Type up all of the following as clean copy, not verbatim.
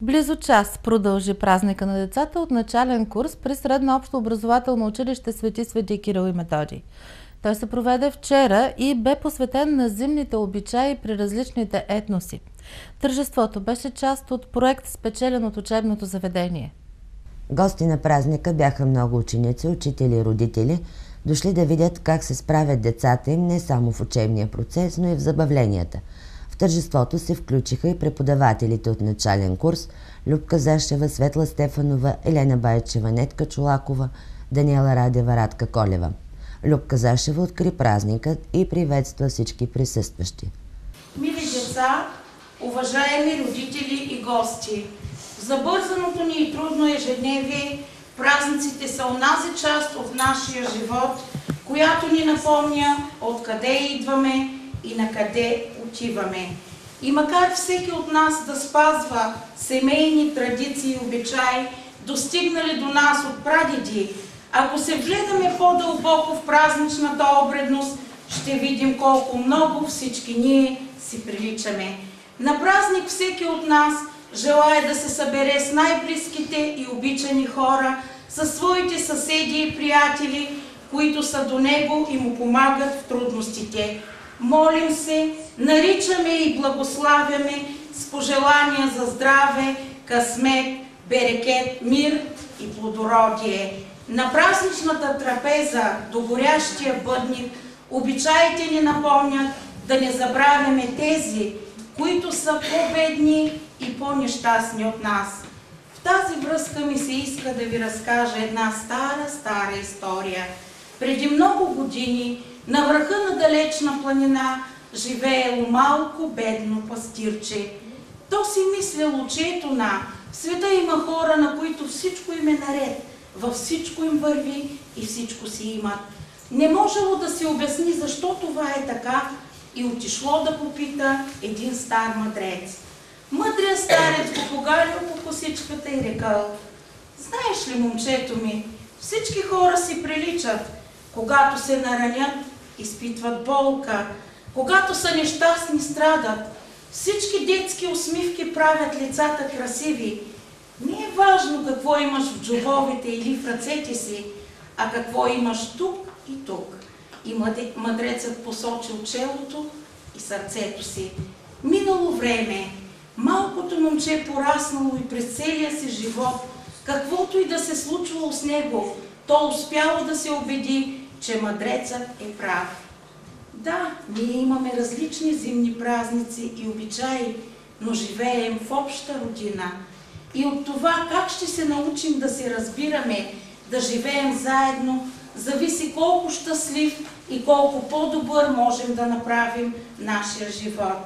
Близо час продължи празника на децата от начален курс при Средно общо образователно училище Свети Кирил и Методий. Той се проведе вчера и бе посветен на зимните обичаи при различните етноси. Тържеството беше част от проект, спечелен от учебното заведение. Гости на празника бяха много ученици, учители и родители, дошли да видят как се справят децата им не само в учебния процес, но и в забавленията. В тържеството се включиха и преподавателите от начален курс Любка Зашева, Светла Стефанова, Елена Байчева, Нетка Чолакова, Даниела Радева, Радка Колева. Любка Зашева откри празника и приветства всички присъстващи. Мили деца, уважаеми родители и гости! В забързаното ни и трудно ежедневие празниците са онази част от нашия живот, която ни напомня откъде идваме и на къде отиваме. И макар всеки от нас да спазва семейни традиции и обичаи, достигнали до нас от прадеди, ако се вгледаме по-дълбоко в празничната обредност, ще видим колко много всички ние си приличаме. На празник всеки от нас желая да се събере с най-близките и обичани хора, със своите съседи и приятели, които са до него и му помагат в трудностите. Молим се, наричаме и благославяме с пожелания за здраве, късмет, берекет, мир и плодородие. На празничната трапеза до горящия бъдник обичаите ни напомнят да не забравяме тези, които са по-бедни и по-нещастни от нас. В тази връзка ми се иска да ви разкажа една стара история. Преди много години на върха на далечна планина живеело малко бедно пастирче. То си мислело, че ето в света има хора, на които всичко им е наред, във всичко им върви и всичко си имат. Не можело да си обясни защо това е така и отишло да попита един стар мъдрец. Мъдрият старец го погалил по косичката и рекал: знаеш ли, момчето ми, всички хора си приличат. Когато се наранят, изпитват болка. Когато са нещастни, страдат. Всички детски усмивки правят лицата красиви. Не е важно какво имаш в джобовете или в ръцете си, а какво имаш тук и тук. И мъдрецът посочил челото и сърцето си. Минало време, малкото момче пораснало и през целия си живот, каквото и да се случвало с него, то успяло да се убеди, че мъдрецът е прав. Да, ние имаме различни зимни празници и обичаи, но живеем в обща родина. И от това как ще се научим да се разбираме, да живеем заедно, зависи колко щастлив и колко по-добър можем да направим нашия живот.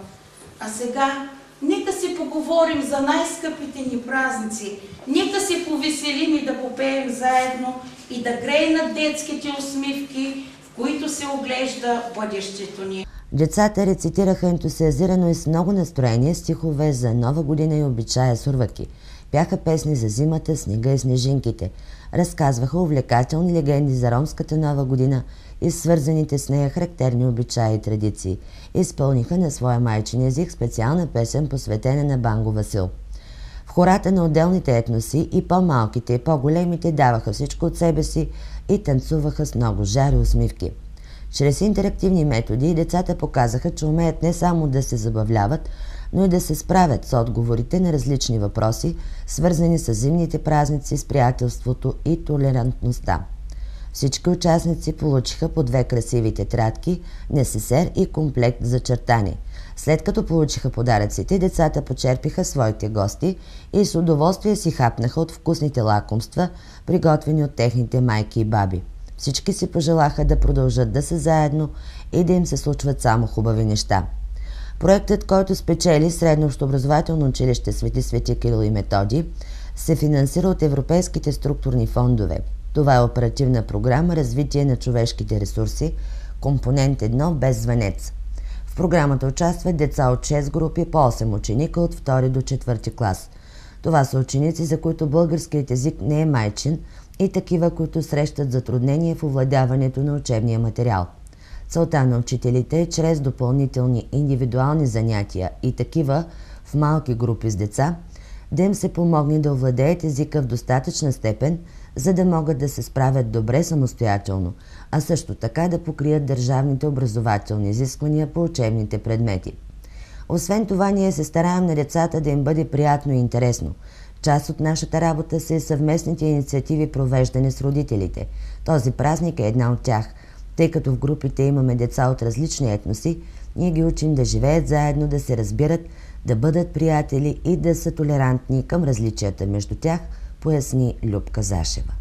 А сега, нека си поговорим за най-скъпите ни празници, нека се повеселим и да попеем заедно и да грейнат детските усмивки, в които се оглежда бъдещето ни. Децата рецитираха ентусиазирано и с много настроение стихове за Нова година и обичая сурваки. Пяха песни за зимата, снега и снежинките. Разказваха увлекателни легенди за ромската Нова година и свързаните с нея характерни обичаи и традиции. Изпълниха на своя майчин език специална песен, посветена на Банго Васил. В хората на отделните етноси и по-малките и по-големите даваха всичко от себе си и танцуваха с много жар и усмивки. Чрез интерактивни методи децата показаха, че умеят не само да се забавляват, но и да се справят с отговорите на различни въпроси, свързани с зимните празници, с приятелството и толерантността. Всички участници получиха по 2 красиви тетрадки, несесер и комплект за чертане. След като получиха подаръците, децата почерпиха своите гости и с удоволствие си хапнаха от вкусните лакомства, приготвени от техните майки и баби. Всички си пожелаха да продължат да са заедно и да им се случват само хубави неща. Проектът, който спечели Средно общообразователно училище Свети Кирил и Методий, се финансира от европейските структурни фондове. Това е оперативна програма «Развитие на човешките ресурси», компонент 1 без звънец. В програмата участват деца от 6 групи по 8 ученика от 2 до 4 клас. Това са ученици, за които българският език не е майчин и такива, които срещат затруднение в овладяването на учебния материал. Целта на учителите е чрез допълнителни индивидуални занятия и такива в малки групи с деца да им се помогне да овладеят езика в достатъчна степен, за да могат да се справят добре самостоятелно, а също така да покрият държавните образователни изисквания по учебните предмети. Освен това, ние се стараем на децата да им бъде приятно и интересно. Част от нашата работа са и съвместните инициативи, провеждани с родителите. Този празник е една от тях. Тъй като в групите имаме деца от различни етноси, ние ги учим да живеят заедно, да се разбират, да бъдат приятели и да са толерантни към различията между тях, поясни Любка Зашева.